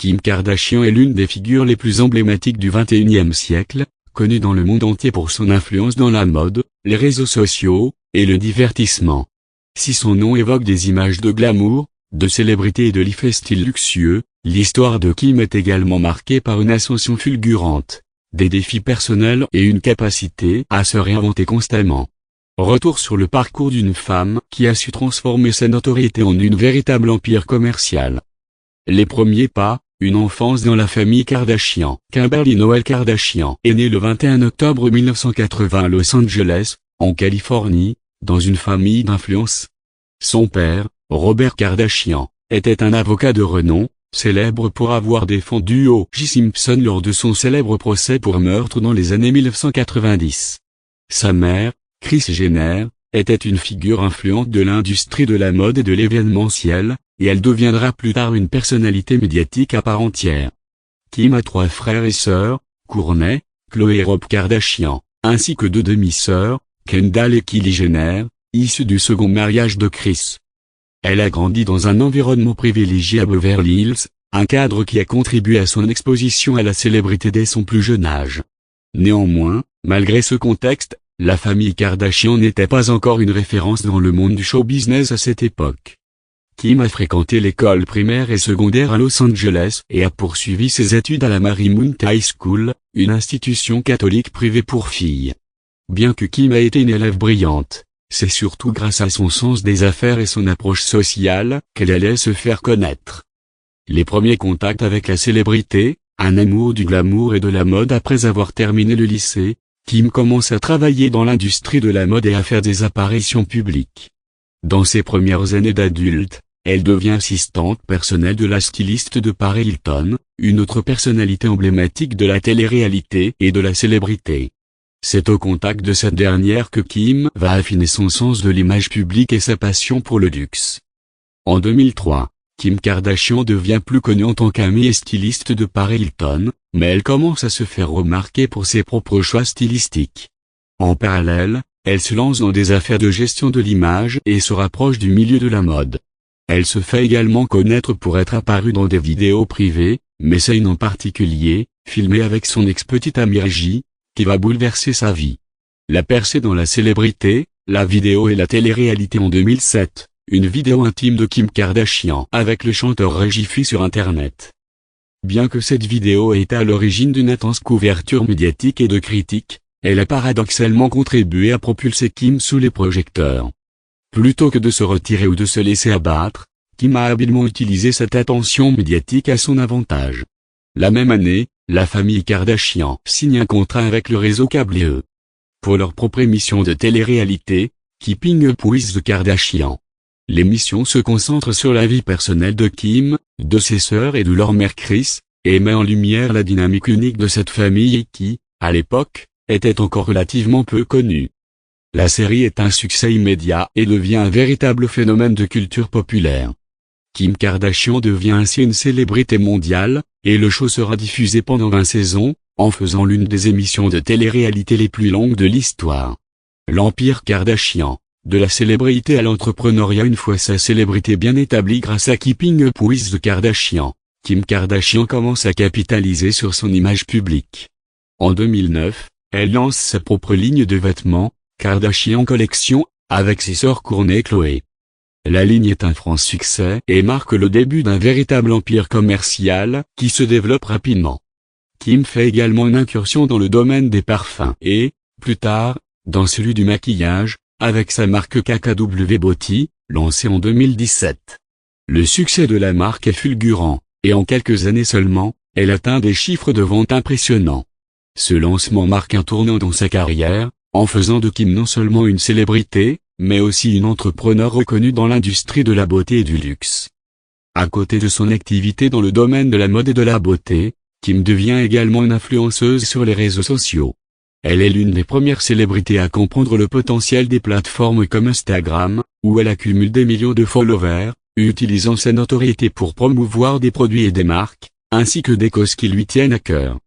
Kim Kardashian est l'une des figures les plus emblématiques du XXIe siècle, connue dans le monde entier pour son influence dans la mode, les réseaux sociaux, et le divertissement. Si son nom évoque des images de glamour, de célébrité et de lifestyle luxueux, l'histoire de Kim est également marquée par une ascension fulgurante, des défis personnels et une capacité à se réinventer constamment. Retour sur le parcours d'une femme qui a su transformer sa notoriété en une véritable empire commercial. Les premiers pas, une enfance dans la famille Kardashian. Kimberly Noel Kardashian est née le 21 octobre 1980 à Los Angeles, en Californie, dans une famille d'influence. Son père, Robert Kardashian, était un avocat de renom, célèbre pour avoir défendu O.J. Simpson lors de son célèbre procès pour meurtre dans les années 1990. Sa mère, Kris Jenner, était une figure influente de l'industrie de la mode et de l'événementiel, et elle deviendra plus tard une personnalité médiatique à part entière. Kim a 3 frères et sœurs, Kourtney, Khloé et Rob Kardashian, ainsi que 2 demi-sœurs, Kendall et Kylie Jenner, issues du second mariage de Kris. Elle a grandi dans un environnement privilégié à Beverly Hills, un cadre qui a contribué à son exposition à la célébrité dès son plus jeune âge. Néanmoins, malgré ce contexte, la famille Kardashian n'était pas encore une référence dans le monde du show business à cette époque. Kim a fréquenté l'école primaire et secondaire à Los Angeles et a poursuivi ses études à la Marymount High School, une institution catholique privée pour filles. Bien que Kim ait été une élève brillante, c'est surtout grâce à son sens des affaires et son approche sociale qu'elle allait se faire connaître. Les premiers contacts avec la célébrité, un amour du glamour et de la mode. Après avoir terminé le lycée, Kim commence à travailler dans l'industrie de la mode et à faire des apparitions publiques. Dans ses premières années d'adulte, elle devient assistante personnelle de la styliste de Paris Hilton, une autre personnalité emblématique de la télé-réalité et de la célébrité. C'est au contact de cette dernière que Kim va affiner son sens de l'image publique et sa passion pour le luxe. En 2003, Kim Kardashian devient plus connue en tant qu'amie et styliste de Paris Hilton, mais elle commence à se faire remarquer pour ses propres choix stylistiques. En parallèle, elle se lance dans des affaires de gestion de l'image et se rapproche du milieu de la mode. Elle se fait également connaître pour être apparue dans des vidéos privées, mais c'est une en particulier, filmée avec son ex-petite amie Reggie, qui va bouleverser sa vie. La percée dans la célébrité, la vidéo et la télé-réalité. En 2007, une vidéo intime de Kim Kardashian avec le chanteur Reggie fuit sur Internet. Bien que cette vidéo ait été à l'origine d'une intense couverture médiatique et de critiques, elle a paradoxalement contribué à propulser Kim sous les projecteurs. Plutôt que de se retirer ou de se laisser abattre, Kim a habilement utilisé cette attention médiatique à son avantage. La même année, la famille Kardashian signe un contrat avec le réseau câblé pour leur propre émission de télé-réalité, Keeping Up with the Kardashians. L'émission se concentre sur la vie personnelle de Kim, de ses sœurs et de leur mère Kris, et met en lumière la dynamique unique de cette famille qui, à l'époque, était encore relativement peu connue. La série est un succès immédiat et devient un véritable phénomène de culture populaire. Kim Kardashian devient ainsi une célébrité mondiale, et le show sera diffusé pendant 20 saisons, en faisant l'une des émissions de télé-réalité les plus longues de l'histoire. L'empire Kardashian, de la célébrité à l'entrepreneuriat. Une fois sa célébrité bien établie grâce à Keeping Up with the Kardashians, Kim Kardashian commence à capitaliser sur son image publique. En 2009, elle lance sa propre ligne de vêtements, Kardashian Collection, avec ses sœurs Kourtney et Khloé. La ligne est un franc succès et marque le début d'un véritable empire commercial qui se développe rapidement. Kim fait également une incursion dans le domaine des parfums et, plus tard, dans celui du maquillage, avec sa marque KKW Beauty, lancée en 2017. Le succès de la marque est fulgurant, et en quelques années seulement, elle atteint des chiffres de vente impressionnants. Ce lancement marque un tournant dans sa carrière, en faisant de Kim non seulement une célébrité, mais aussi une entrepreneure reconnue dans l'industrie de la beauté et du luxe. À côté de son activité dans le domaine de la mode et de la beauté, Kim devient également une influenceuse sur les réseaux sociaux. Elle est l'une des premières célébrités à comprendre le potentiel des plateformes comme Instagram, où elle accumule des millions de followers, utilisant sa notoriété pour promouvoir des produits et des marques, ainsi que des causes qui lui tiennent à cœur.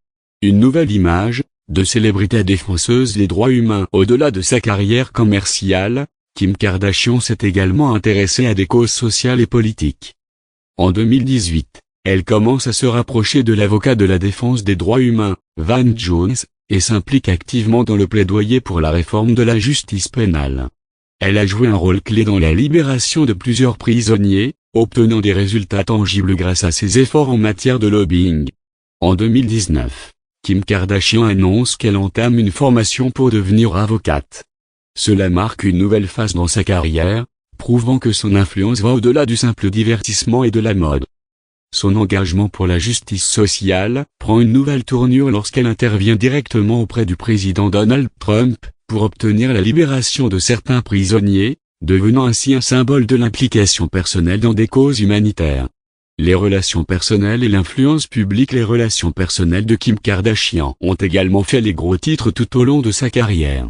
Une nouvelle image, de célébrité défenseuse des droits humains. Au-delà de sa carrière commerciale, Kim Kardashian s'est également intéressée à des causes sociales et politiques. En 2018, elle commence à se rapprocher de l'avocat de la défense des droits humains, Van Jones, et s'implique activement dans le plaidoyer pour la réforme de la justice pénale. Elle a joué un rôle clé dans la libération de plusieurs prisonniers, obtenant des résultats tangibles grâce à ses efforts en matière de lobbying. En 2019, Kim Kardashian annonce qu'elle entame une formation pour devenir avocate. Cela marque une nouvelle phase dans sa carrière, prouvant que son influence va au-delà du simple divertissement et de la mode. Son engagement pour la justice sociale prend une nouvelle tournure lorsqu'elle intervient directement auprès du président Donald Trump pour obtenir la libération de certains prisonniers, devenant ainsi un symbole de l'implication personnelle dans des causes humanitaires. Les relations personnelles et l'influence publique. Les relations personnelles de Kim Kardashian ont également fait les gros titres tout au long de sa carrière.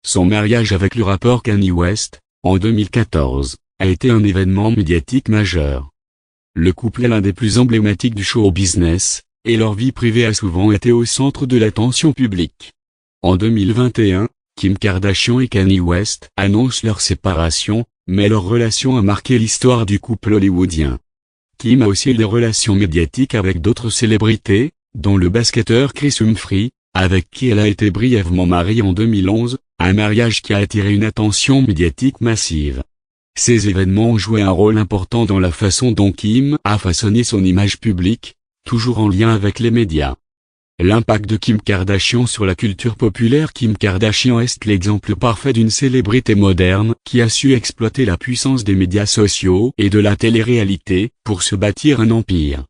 Son mariage avec le rappeur Kanye West, en 2014, a été un événement médiatique majeur. Le couple est l'un des plus emblématiques du show business, et leur vie privée a souvent été au centre de l'attention publique. En 2021, Kim Kardashian et Kanye West annoncent leur séparation, mais leur relation a marqué l'histoire du couple hollywoodien. Kim a aussi des relations médiatiques avec d'autres célébrités, dont le basketteur Chris Humphrey, avec qui elle a été brièvement mariée en 2011, un mariage qui a attiré une attention médiatique massive. Ces événements ont joué un rôle important dans la façon dont Kim a façonné son image publique, toujours en lien avec les médias. L'impact de Kim Kardashian sur la culture populaire. Kim Kardashian est l'exemple parfait d'une célébrité moderne qui a su exploiter la puissance des médias sociaux et de la télé-réalité pour se bâtir un empire.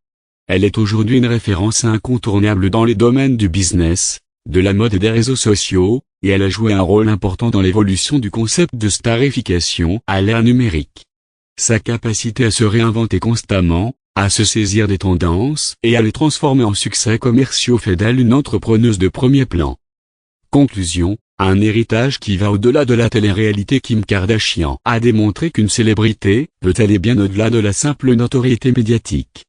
Elle est aujourd'hui une référence incontournable dans les domaines du business, de la mode et des réseaux sociaux, et elle a joué un rôle important dans l'évolution du concept de starification à l'ère numérique. Sa capacité à se réinventer constamment, à se saisir des tendances et à les transformer en succès commerciaux fait d'elle une entrepreneuse de premier plan. Conclusion, un héritage qui va au-delà de la télé-réalité. Kim Kardashian a démontré qu'une célébrité peut aller bien au-delà de la simple notoriété médiatique.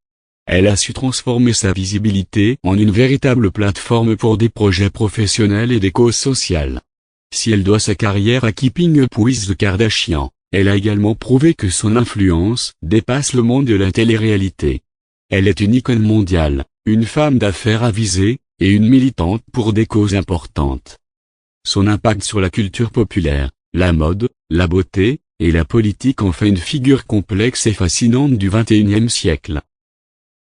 Elle a su transformer sa visibilité en une véritable plateforme pour des projets professionnels et des causes sociales. Si elle doit sa carrière à Keeping Up with the Kardashians, elle a également prouvé que son influence dépasse le monde de la télé-réalité. Elle est une icône mondiale, une femme d'affaires avisée, et une militante pour des causes importantes. Son impact sur la culture populaire, la mode, la beauté, et la politique en fait une figure complexe et fascinante du XXIe siècle.